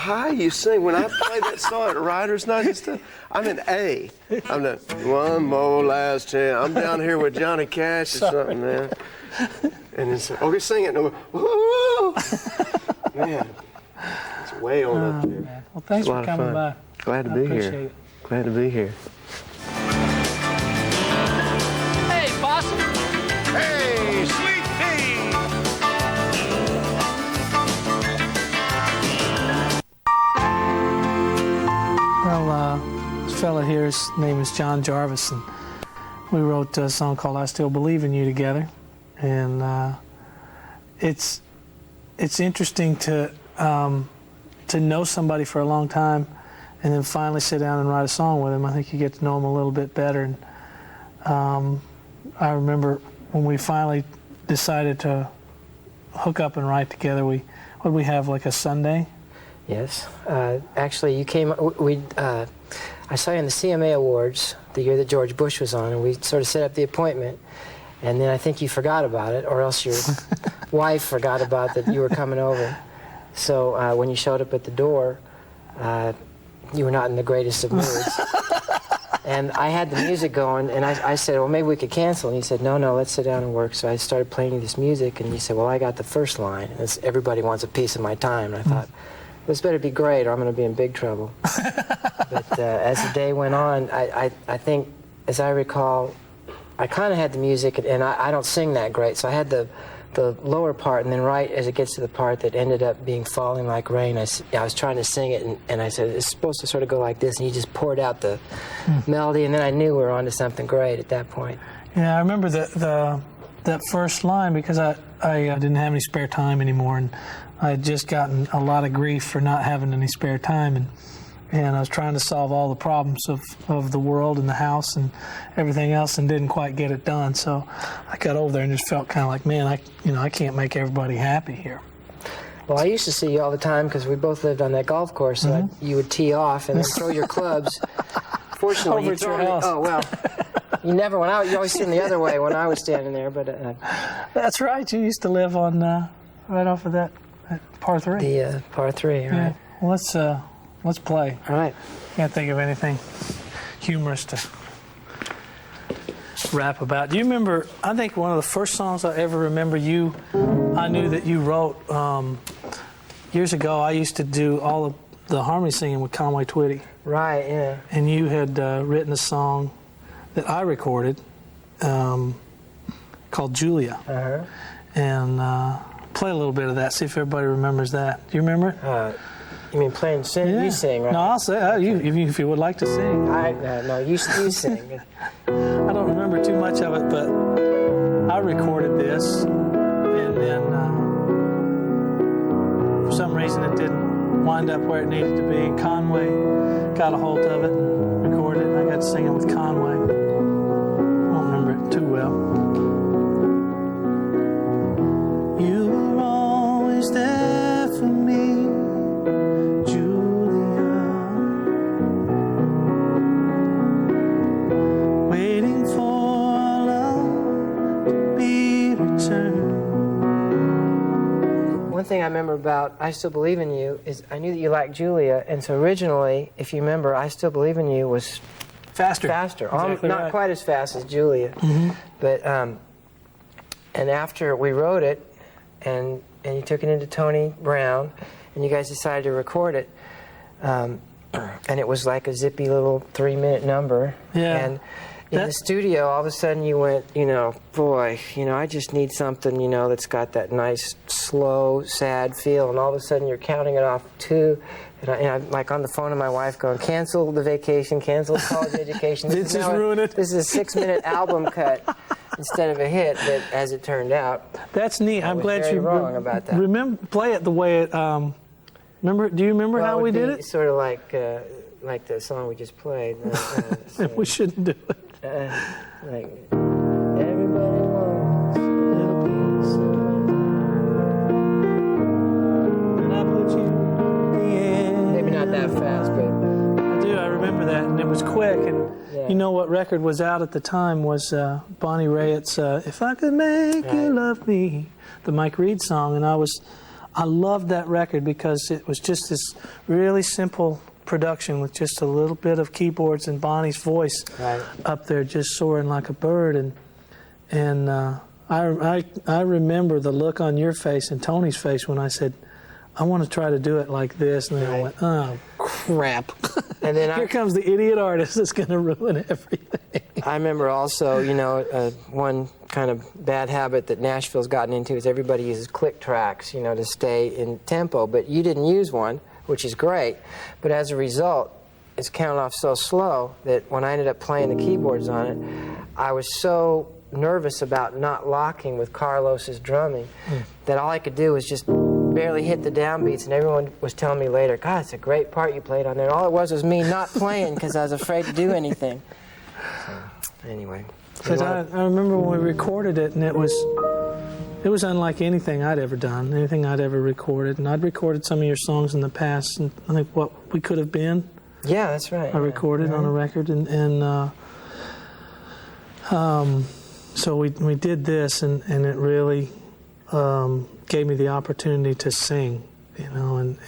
high you sing. When I play that song at Writers Night and stuff, I'm in A. I'm the one more last chance. I'm down here with Johnny Cash or something, man. And it's okay, sing it. And woo! Man, it's way on up there. Man. Well, thanks for coming by. Glad to be here. It. Glad to be here. Hey, Boston. Hey, sweet pea. Well, this fella here, his name is John Jarvis, and we wrote a song called "I Still Believe in You" together, and it's interesting to know somebody for a long time, and then finally sit down and write a song with him. I think you get to know him a little bit better. And I remember when we finally decided to hook up and write together. What did we have, like a Sunday? Yes. Actually, you came. I saw you in the CMA Awards the year that George Bush was on, and we sort of set up the appointment. And then I think you forgot about it, or else your wife forgot about that you were coming over. So when you showed up at the door, you were not in the greatest of moods. And I had the music going, and I said, well, maybe we could cancel. And you said, no, let's sit down and work. So I started playing this music, and you said, well, I got the first line. And it's, everybody wants a piece of my time. And I thought, this better be great, or I'm going to be in big trouble. But as the day went on, I think, as I recall, I kind of had the music, and I don't sing that great, so I had the lower part, and then right as it gets to the part that ended up being Falling Like Rain, I was trying to sing it, and I said, it's supposed to sort of go like this, and you just poured out the melody, and then I knew we were onto something great at that point. Yeah, I remember that first line, because I didn't have any spare time anymore, and I had just gotten a lot of grief for not having any spare time, and I was trying to solve all the problems of the world and the house and everything else, and didn't quite get it done. So I got over there and just felt kind of like, man, I can't make everybody happy here. Well, I used to see you all the time because we both lived on that golf course. So you would tee off and then throw your clubs. Fortunately, over at your house. Oh well, you never went out. You always seen the other way when I was standing there. But that's right. You used to live on right off of that par 3. The par 3, right? Yeah. Well, let's play. All right. Can't think of anything humorous to rap about. Do you remember, I think one of the first songs I ever remember I knew that you wrote years ago. I used to do all of the harmony singing with Conway Twitty. Right, yeah. And you had written a song that I recorded called Julia. Uh-huh. And play a little bit of that, see if everybody remembers that. Do you remember it? You mean playing, sing? Yeah. You sing, right? No, I'll say, if you would like to sing. No, you sing. I don't remember too much of it, but I recorded this, and then for some reason it didn't wind up where it needed to be. Conway got a hold of it and recorded it, and I got to sing it with Conway. I don't remember it too well. You were always there for me, waiting for our love to be returned. One thing I remember about I Still Believe in You is I knew that you liked Julia, and so originally, if you remember, I Still Believe in You was faster. Exactly not right. quite as fast as Julia. But and after we wrote it, and you took it into Tony Brown, and you guys decided to record it, and it was like a zippy little 3-minute number. Yeah. And in the studio, all of a sudden you went, boy, I just need something, that's got that nice, slow, sad feel. And all of a sudden you're counting it off 2. And I'm like on the phone to my wife going, cancel the vacation, cancel the college education. This is ruin it. This is a 6-minute album cut instead of a hit, but as it turned out. That's neat. I'm glad you wrong about that. Remember, play it the way it, remember, do you remember how we did it? Sort of like the song we just played. We shouldn't do it. Like everybody wants a little piece of and I put you in. Maybe not that fast, but I do. I remember that, and it was quick. And you know what record was out at the time was Bonnie Raitt's "If I Could Make You Love Me," the Mike Reed song. And I was I loved that record because it was just this really simple production with just a little bit of keyboards and Bonnie's voice up there just soaring like a bird. And I remember the look on your face and Tony's face when I said, I want to try to do it like this. And then I went, oh, crap. And then here comes the idiot artist that's going to ruin everything. I remember also, you know, one kind of bad habit that Nashville's gotten into is everybody uses click tracks, you know, to stay in tempo. But you didn't use one, which is great. But as a result, it's counted off so slow that when I ended up playing the keyboards on it, I was so nervous about not locking with Carlos's drumming that all I could do was just barely hit the downbeats, and everyone was telling me later, God, it's a great part you played on there. And all it was me not playing because I was afraid to do anything. So, anyway. But I remember when we recorded it, and it was unlike anything I'd ever done, anything I'd ever recorded. And I'd recorded some of your songs in the past, and I think What We Could Have Been. Yeah, that's right. I recorded on a record, so we did this, and it really gave me the opportunity to sing, you know, and